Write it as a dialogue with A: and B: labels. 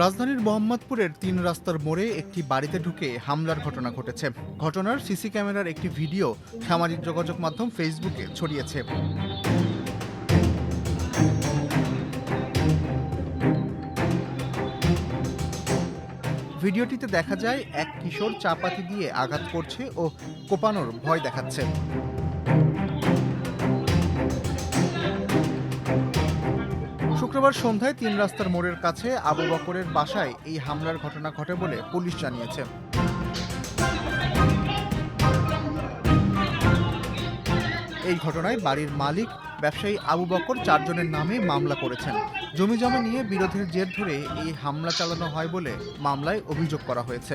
A: রাজধানীর মোহাম্মদপুরের ৩ রাস্তার মোড়ে একটি বাড়িতে ঢুকে হামলার ঘটনা ঘটেছে। ঘটনার সিসি ক্যামেরার একটি ভিডিও সামাজিক যোগাযোগ মাধ্যম ফেসবুকে ছড়িয়েছে। ভিডিওটিতে দেখা যায় এক কিশোর চাপাতি দিয়ে আঘাত করছে ও কোপানোর ভয় দেখাচ্ছে। শুক্রবার সন্ধ্যায় ৩ রাস্তার মোড়ের কাছে আবু বকরের বাসায় এই হামলার ঘটনা ঘটে বলে পুলিশ জানিয়েছে। এই ঘটনায় বাড়ির মালিক ব্যবসায়ী আবু বকর ৪ জনের নামে মামলা করেছেন। জমিজমা নিয়ে বিরোধের জের ধরে এই হামলা চালানো হয় বলে মামলায় অভিযোগ করা হয়েছে।